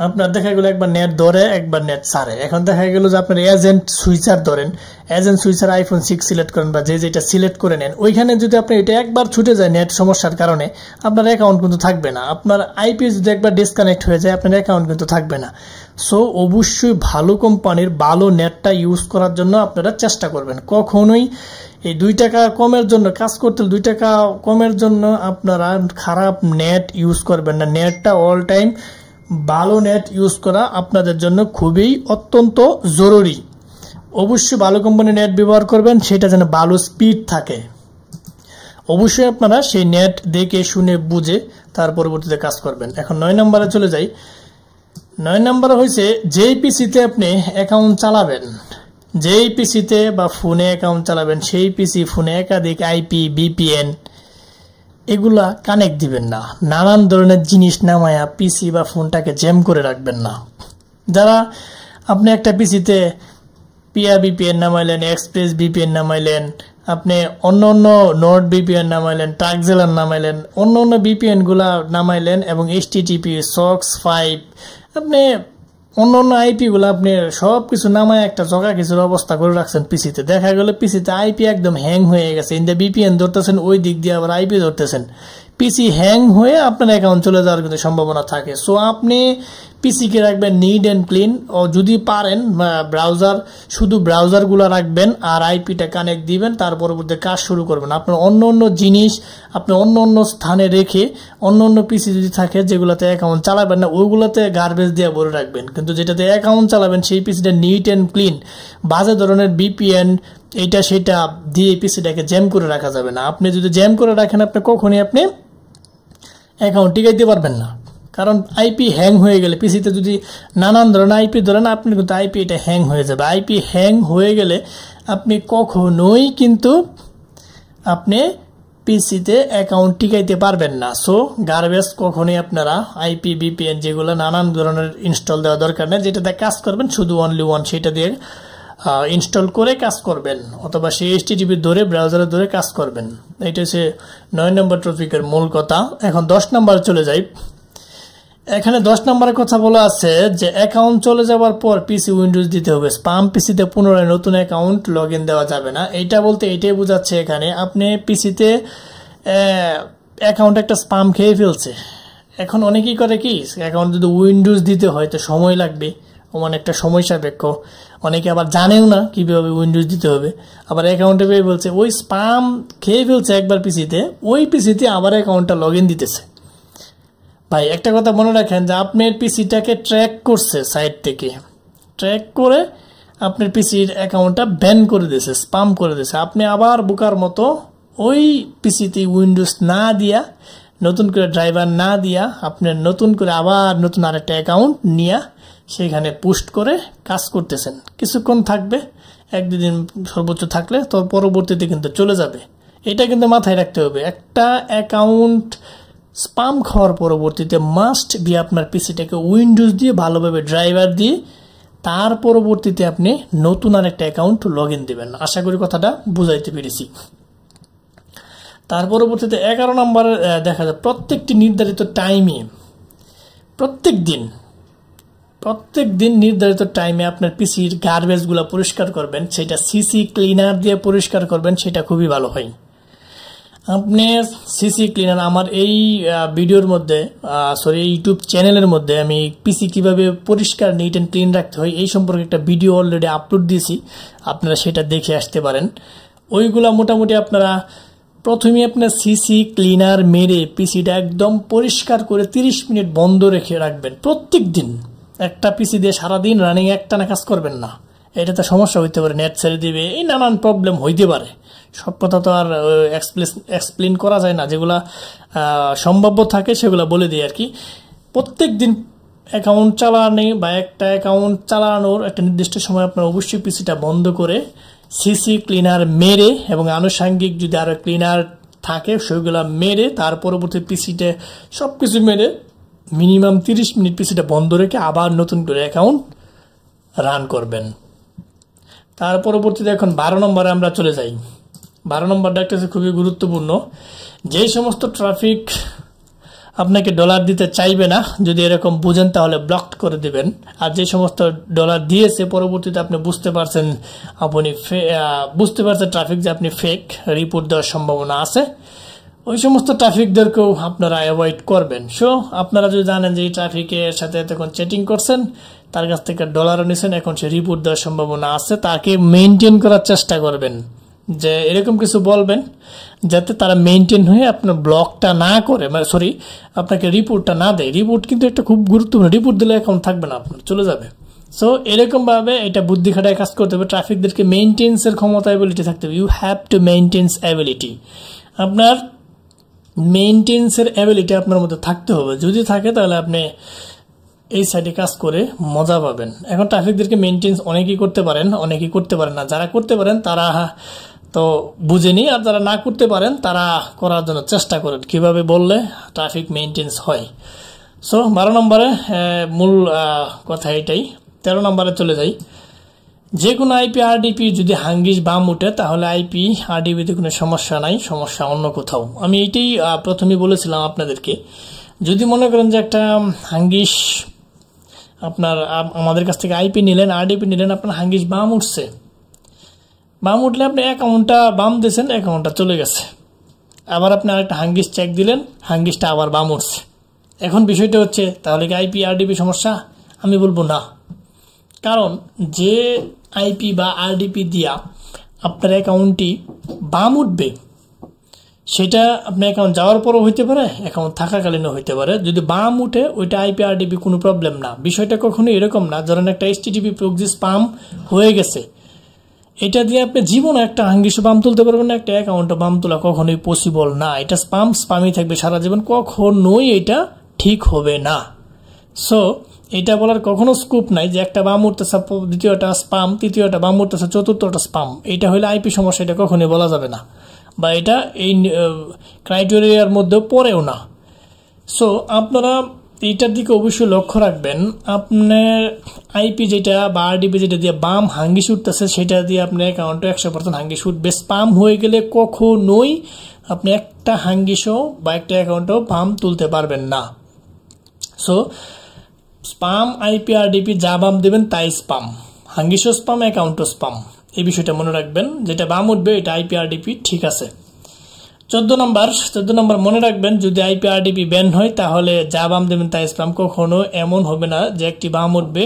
আপনার দেখা গেল একবার নেট ধরে একবার নেট ছাড়ে। এখন দেখা গেল যে আপনার এজেন্ট সুইচার ধরেন, এজেন্ট সুইচার iPhone 6 সিলেক্ট করেন বা যেটা সিলেক্ট করে নেন, ওইখানে যদি আপনি এটা একবার ছুটে যায় নেট সমস্যার কারণে, আপনার অ্যাকাউন্ট কিন্তু থাকবে না। আপনার আইপি যদি একবার ডিসকানেক্ট হয়ে যায়, আপনার অ্যাকাউন্ট কিন্তু থাকবে না। সো অবশ্যই ভালো কোম্পানির ভালো নেটটা ইউজ করার জন্য আপনারা চেষ্টা করবেন। কখনোই এই 2 টাকা কমের জন্য কাজ করতে, 2 টাকা কমের জন্য আপনারা খারাপ নেট ইউজ করবেন না। নেটটা অল টাইম ভালো নেট ইউজ করা আপনাদের জন্য খুবই অত্যন্ত জরুরি। অবশ্যই ভালো কোম্পানির নেট ব্যবহার করবেন, সেটা যেন ভালো স্পিড থাকে। অবশ্যই আপনারা সেই নেট দেখে শুনে বুঝে তার পরবর্তীতে কাজ করবেন। এখন 9 নম্বরে চলে যাই। 9 নম্বরে হয়েছে যেই পিসিতে আপনি অ্যাকাউন্ট চালাবেন, যেই পিসিতে বা ফোনে অ্যাকাউন্ট চালাবেন, সেই পিসি ফোনে একাধিক আইপি, VPN এগুলা কানেক্ট দিবেন না। নানান ধরনের জিনিস নামায়া পিসি বা ফোনটাকে জ্যাম করে রাখবেন না। যারা আপনি একটা পিসিতে পিয়া VPN নামাইলেন, এক্সপ্রেস VPN নামাইলেন, আপনি অন্য অন্য নর্ড VPN নামাইলেন, টার্কজেলার নামাইলেন, অন্য অন্য VPN গুলা নামাইলেন এবং HTTP, SOX 5, আপনি অন্য অন্য আইপি গুলো আপনি সবকিছু নামায় একটা জগা কিছুর অবস্থা করে রাখছেন পিসিতে। দেখা গেল পিসিতে আইপি একদম হ্যাং হয়ে গেছে, ইন্দা VPN ধরতেছেন, ওই দিক দিয়ে আবার আইপি ধরতেছেন, পিসি হ্যাং হয়ে আপনার অ্যাকাউন্ট চলে যাওয়ার কিন্তু সম্ভাবনা থাকে। সো আপনি পিসিকে রাখবেন নিট অ্যান্ড ক্লিন, ও যদি পারেন ব্রাউজার, শুধু ব্রাউজারগুলো রাখবেন আর আইপিটা কানেক্ট দিবেন, তার পরবর্তী কাজ শুরু করবেন। আপনার অন্য অন্য জিনিস আপনি অন্য অন্য স্থানে রেখে অন্য অন্য পিসি যদি থাকে যেগুলোতে অ্যাকাউন্ট চালাবেন না, ওইগুলোতে গার্বেজ দিয়ে ভরে রাখবেন। কিন্তু যেটাতে অ্যাকাউন্ট চালাবেন সেই পিসিটা নিট অ্যান্ড ক্লিন, বাজে ধরনের VPN এইটা সেটা দিয়ে পিসিটাকে জ্যাম করে রাখা যাবে না। আপনি যদি জ্যাম করে রাখেন, আপনি কখনই আপনি অ্যাকাউন্ট টিকাইতে পারবেন না। কারণ আইপি হ্যাং হয়ে গেলে, পিসিতে যদি নানান ধরনের আইপি ধরেন, আপনি কিন্তু আইপি এটা হ্যাং হয়ে যাবে। আইপি হ্যাং হয়ে গেলে আপনি কখনোই কিন্তু আপনি পিসিতে অ্যাকাউন্ট টিকাইতে পারবেন না। সো গার্বেজ কখনোই আপনারা আইপি, VPN যেগুলো নানান ধরনের ইনস্টল দেওয়া দরকার নেই, যেটাতে কাজ করবেন শুধু অনলি ওয়ান সেটা দিয়ে ইনস্টল করে কাজ করবেন, অথবা সেই HTTP ধরে ব্রাউজারে ধরে কাজ করবেন। এটা হচ্ছে 9 নম্বর টপিকের মূল কথা। এখন 10 নম্বর চলে যাই। এখানে 10 নম্বরের কথা বলা আছে যে অ্যাকাউন্ট চলে যাওয়ার পর পিসি উইন্ডোজ দিতে হবে। স্পাম পিসিতে পুনরায় নতুন অ্যাকাউন্ট লগ ইন দেওয়া যাবে না। এইটা বলতে এটাই বোঝাচ্ছে এখানে আপনি পিসিতে অ্যাকাউন্ট একটা স্পাম খেয়ে ফেলছে। এখন অনেকেই করে কি, অ্যাকাউন্ট যদি উইন্ডোজ দিতে হয় তো সময় লাগবে, অনেকটা সময় সাপেক্ষ, অনেকে আবার জানেও না কিভাবে উইন্ডোজ দিতে হবে। আবার অ্যাকাউন্টে পেয়ে বলছে ওই স্পাম খেয়ে ফেলছে একবার পিসিতে, ওই পিসিতে আবার অ্যাকাউন্টটা লগ ইন দিতেছে। ভাই একটা কথা মনে রাখেন যে আপনার পিসিটাকে ট্র্যাক করছে, সাইট থেকে ট্র্যাক করে আপনার পিসির অ্যাকাউন্টটা ব্যান করে দিয়েছে, স্পাম করে দিয়েছে। আপনি আবার বোকার মতো ওই পিসিতে উইন্ডোজ না দিয়া, নতুন করে ড্রাইভার না দিয়া, আপনার নতুন করে আবার নতুন আরেকটা অ্যাকাউন্ট নিয়ে সেখানে পোস্ট করে কাজ করতেছেন। কিছুক্ষণ থাকবে, 1-2 দিন সর্বোচ্চ থাকলে, তো পরবর্তীতে কিন্তু চলে যাবে। এটা কিন্তু মাথায় রাখতে হবে। একটা অ্যাকাউন্ট স্পাম খাওয়ার পরবর্তীতে মাস্ট বি আপনার পিসিটাকে উইন্ডোজ দিয়ে ভালোভাবে ড্রাইভার দিয়ে তার পরবর্তীতে আপনি নতুন আরেকটা অ্যাকাউন্ট লগ ইন দেবেন। আশা করি কথাটা বুঝাইতে পেরেছি। তার পরবর্তীতে 11 নম্বরে দেখা যায় প্রত্যেকটি নির্ধারিত টাইমে প্রত্যেক দিন নির্ধারিত টাইমে আপনার পিসির গার্বেজগুলো পরিষ্কার করবেন, সেটা সিসি ক্লিনার দিয়ে পরিষ্কার করবেন, সেটা খুবই ভালো হয়। আপনি সিসি ক্লিনার আমার এই ভিডিওর মধ্যে ইউটিউব চ্যানেলের মধ্যে আমি পিসি কিভাবে পরিষ্কার নিট অ্যান্ড ক্লিন রাখতে হয় এই সম্পর্কে একটা ভিডিও অলরেডি আপলোড দিয়েছি, আপনারা সেটা দেখে আসতে পারেন। ওইগুলা মোটামুটি আপনারা প্রথমে আপনার সিসি ক্লিনার মেরে পিসিটা একদম পরিষ্কার করে 30 মিনিট বন্ধ রেখে রাখবেন প্রত্যেক দিন। একটা পিসি দিয়ে সারাদিন রানিং একটানা কাজ করবেন না, এটাতে সমস্যা হইতে পারে, নেট ছেড়ে দিবে, এই নানান প্রবলেম হইতে পারে। সব কথা তো আর এক্সপ্লেন করা যায় না, যেগুলা সম্ভাব্য থাকে সেগুলো বলে দিই আর কি। প্রত্যেক দিন অ্যাকাউন্ট চালানো বা একটা অ্যাকাউন্ট চালানোর একটা নির্দিষ্ট সময় আপনার অবশ্যই পিসিটা বন্ধ করে সিসি ক্লিনার মেরে এবং আনুষঙ্গিক যদি আরো ক্লিনার থাকে সেগুলো মেরে তার পরবর্তী পিসিতে সবকিছু মেরে মিনিমাম 30 মিনিট পিসিটা বন্ধ রেখে আবার নতুন করে অ্যাকাউন্ট রান করবেন। তার পরবর্তীতে এখন 12 নম্বরে আমরা চলে যাই। 12 নম্বরটা একটা খুবই গুরুত্বপূর্ণ। যে সমস্ত ট্রাফিক আপনাকে ডলার দিতে চাইবে না, যদি এরকম বুঝেন তাহলে ব্লক করে দিবেন। আর যে সমস্ত ডলার দিয়েছে পরবর্তীতে আপনি বুঝতে পারছেন ট্রাফিক যে আপনি ফেক, রিপোর্ট দেওয়ার সম্ভাবনা আছে, ওই সমস্ত ট্রাফিকদেরকেও আপনারা অ্যাভয়েড করবেন। সো আপনারা যদি জানেন যে এই ট্রাফিকের সাথে তখন চ্যাটিং করছেন, তার কাছ থেকে ডলারও নিছেন, এখন সে রিপোর্ট দেওয়ার সম্ভাবনা আছে, তাকে মেনটেন করার চেষ্টা করবেন, যে এরকম কিছু বলবেন যাতে তারা মেনটেন হয়ে আপনার ব্লকটা না করে, আপনাকে রিপোর্টটা না দেয়। রিপোর্ট কিন্তু একটা খুব গুরুত্বপূর্ণ, রিপোর্ট দিলে অ্যাকাউন্ট থাকবে না, আপনার চলে যাবে। সো এরকম ভাবে এটা বুদ্ধি খাটায় কাজ করতে হবে। ট্রাফিকদেরকে মেনটেন্সের ক্ষমতা অ্যাবিলিটি থাকতে হবে। You have to maintenance ability, আপনার মেনটেন্সের অ্যাবিলিটি আপনার মধ্যে থাকতে হবে। যদি থাকে তাহলে আপনি এই সাইডে কাজ করে মজা পাবেন। এখন ট্রাফিকদেরকে মেনটেন্স অনেকেই করতে পারেন, অনেকেই করতে পারেন না। যারা করতে পারেন তারা তো বুঝেনি, আর যারা না করতে পারেন তারা করার জন্য চেষ্টা করেন কিভাবে বললে ট্রাফিক মেনটেন্স হয়। সো 12 নম্বরে মূল কথা এটাই। 13 নম্বরে চলে যাই। যে কোনো আইপি আরডিপি যদি হাঙ্গিস বাম উঠে তাহলে আইপি আরডিপিতে কোনো সমস্যা নাই, সমস্যা অন্য কোথাও। আমি এইটাই প্রথমে বলেছিলাম আপনাদেরকে। যদি মনে করেন যে একটা হাঙ্গিস আপনার আমাদের কাছ থেকে আইপি নিলেন, আরডিপি নিলেন, আপনার হাঙ্গিস বাম উঠছে, বাম উঠলে আপনি অ্যাকাউন্টটা বাম দিয়েছেন, অ্যাকাউন্টটা চলে গেছে। আবার আপনি আরেকটা হাঙ্গিস চেক দিলেন, হাঙ্গিসটা আবার বাম উঠছে। এখন বিষয়টা হচ্ছে তাহলে কি আইপি আরডিপি সমস্যা? আমি বলবো না। কারণ যে আইপি বা আরডিপি দিয়া আপনার অ্যাকাউন্টটি বাম উঠবে সেটা আপনার অ্যাকাউন্ট যাওয়ার পরও হইতে পারে, অ্যাকাউন্ট থাকাকালীনও হইতে পারে। যদি বাম উঠে ওইটা আইপি আরডিপি কোনো প্রবলেম না। বিষয়টা কখনো এরকম না, ধরেন একটা এইচটিটিপি প্রক্সি স্পাম হয়ে গেছে, এটা দিয়ে আপনি জীবনে একটা হাঙ্গিসও বাম তুলতে পারবেন না, একটা অ্যাকাউন্টও বাম তোলা কখনোই পসিবল না। এটা স্পামই থাকবে সারা জীবন, কখনোই এটা ঠিক হবে না। সো এটা বলার কখনো স্কোপ নাই যে একটা বাম উঠতেছে, দ্বিতীয়টা স্পাম, তৃতীয়টা বাম উঠতেছে, চতুর্থটা স্পাম। এটা হলে আইপি সমস্যা, এটা কখনোই বলা যাবে না, বা এটা এই ক্রাইটেরিয়ার মধ্যেও পড়েও না। সো আপনারা এইটার দিকে অবশ্যই লক্ষ্য রাখবেন। আপনার আইপি যেটা বা আরডিপি যেটা দিয়ে বাম হাঙ্গিস উঠতেছে সেটা দিয়ে আপনার অ্যাকাউন্টে 100% হাঙ্গিস উঠবে। স্পাম হয়ে গেলে কখনোই আপনি একটা হাঙ্গিসও বা একটা অ্যাকাউন্টও বাম তুলতে পারবেন না। সো স্পাম আইপি আরডিপি যা বাম দেবেন তাই স্পাম, হাঙ্গিসও স্পাম, অ্যাকাউন্টও স্পাম। এই বিষয়টা মনে রাখবেন, যেটা বাম উঠবে এটা আইপি আরডিপি ঠিক আছে। 14 নম্বর মনে রাখবেন, যদি আইপি আরডিপি ব্যান হয় তাহলে যা বাম দেবেন তাই স্পাম। কখনো এমন হবে না যে একটি বাম উঠবে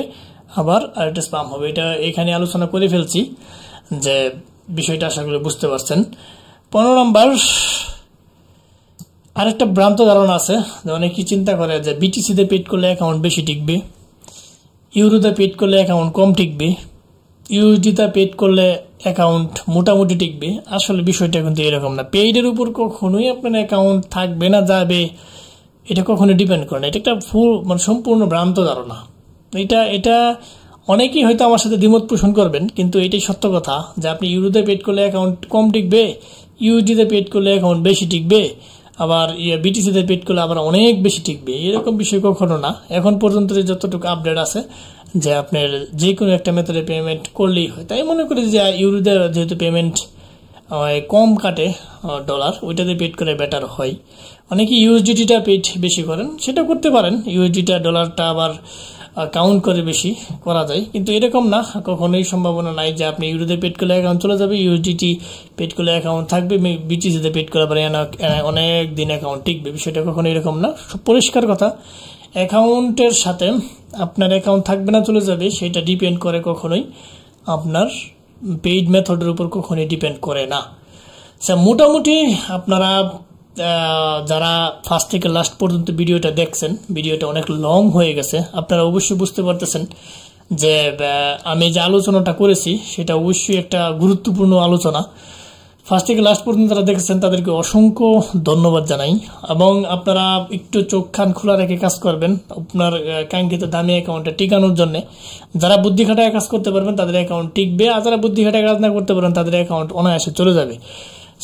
আবার আরেকটা স্পাম হবে। এটা এখানে আলোচনা করে ফেলছি, যে বিষয়টা আশা করি বুঝতে পারছেন। 15 নম্বর আরেকটা ভ্রান্ত ধারণা আছে, যে অনেকেই চিন্তা করে যে বিটিসিতে পেড করলে অ্যাকাউন্ট বেশি টিকবে, ইউরোতে পেড করলে অ্যাকাউন্ট কম টিকবে, ইউএসডিতে পেড করলে অ্যাকাউন্ট মোটামুটি টিকবে। আসলে বিষয়টা কিন্তু এরকম না। পেইডের উপর কখনোই আপনার অ্যাকাউন্ট থাকবে না যাবে, এটা কখনো ডিপেন্ড করে না। এটা একটা সম্পূর্ণ ভ্রান্ত ধারণা। এটা অনেকেই হয়তো আমার সাথে দ্বিমত পোষণ করবেন, কিন্তু এটাই সত্য কথা যে আপনি ইউরোতে পেড করলে অ্যাকাউন্ট কম টিকবে, ইউএসডিতে পেড করলে অ্যাকাউন্ট বেশি টিকবে, আবার বিটিসিতে পেড করলে আবার অনেক বেশি টিকবে, এরকম বিষয় কখনো না। এখন পর্যন্ত যতটুকু আপডেট আছে যে আপনার যে কোনো একটা মেথডে পেমেন্ট করলেই হয়। তাই মনে করি যে ইউরোতে যেহেতু পেমেন্ট কম কাটে ডলার, ওইটাতে পেড করে বেটার হয়। অনেকে ইউএসডিটিটা পেড বেশি করেন, সেটা করতে পারেন, ইউএসডিটা ডলারটা আবার কাউন্ট করে বেশি করা যায়, কিন্তু এরকম না, কখনোই সম্ভাবনা নাই যে আপনি ইউরোতে পেড করলে অ্যাকাউন্ট চলে যাবে, ইউএসডিটি পেড করলে অ্যাকাউন্ট থাকবে, বিটিসিতে পেড করে পারে অনেক দিন অ্যাকাউন্ট টিকবে, বিষয়টা কখনো এরকম না। পরিষ্কার কথা, অ্যাকাউন্টের সাথে আপনার অ্যাকাউন্ট থাকবে না চলে যাবে সেটা ডিপেন্ড করে কখনোই আপনার পেইড মেথডের উপর, কখনোই ডিপেন্ড করে না। মোটামুটি আপনারা যারা ফার্স্ট থেকে লাস্ট পর্যন্ত ভিডিওটা দেখছেন, ভিডিওটা অনেক লং হয়ে গেছে, আপনারা অবশ্যই বুঝতে পারতেছেন যে আমি যে আলোচনাটা করেছি সেটা অবশ্যই একটা গুরুত্বপূর্ণ আলোচনা। ফার্স্ট থেকে লাস্ট পর্যন্ত যারা দেখেছেন তাদেরকে অসংখ্য ধন্যবাদ জানাই, এবং আপনারা একটু চোখ কান খোলা রেখে কাজ করবেন আপনার কাঙ্ক্ষিত দামি অ্যাকাউন্টে টিকানোর জন্য। যারা বুদ্ধি খাটায় কাজ করতে পারবেন তাদের অ্যাকাউন্ট টিকবে, আর যারা বুদ্ধি খাটায় কাজ না করতে পারেন তাদের অ্যাকাউন্ট অনায়াসে চলে যাবে।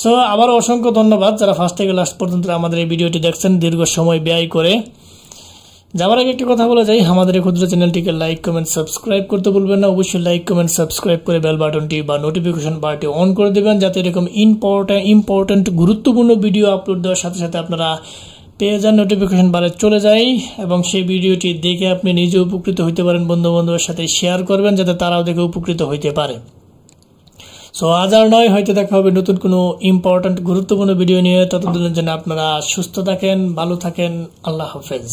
সো আবার অসংখ্য ধন্যবাদ যারা ফার্স্ট থেকে লাস্ট পর্যন্ত আমাদের এই ভিডিওটি দেখছেন দীর্ঘ সময় ব্যয় করে। যাওয়ার আগে একটি কথা বলে যাই, আমাদের এই ক্ষুদ্র চ্যানেলটিকে লাইক কমেন্ট সাবস্ক্রাইব করতে ভুলবেন না। অবশ্যই লাইক কমেন্ট সাবস্ক্রাইব করে বেল বাটনটি বা নোটিফিকেশন বারটি অন করে দেবেন, যাতে এরকম ইম্পর্টেন্ট গুরুত্বপূর্ণ ভিডিও আপলোড দেওয়ার সাথে সাথে আপনারা পেয়ে যান, নোটিফিকেশন বারে চলে যায়, এবং সেই ভিডিওটি দেখে আপনি নিজে উপকৃত হইতে পারেন, বন্ধু বান্ধবের সাথে শেয়ার করবেন যাতে তারাও দেখে উপকৃত হইতে পারে। সো আজ আর নয়, হয়তো দেখা হবে নতুন কোনো ইম্পর্টেন্ট গুরুত্বপূর্ণ ভিডিও নিয়ে। ততদিনের জন্য আপনারা সুস্থ থাকেন, ভালো থাকেন, আল্লাহ হাফেজ।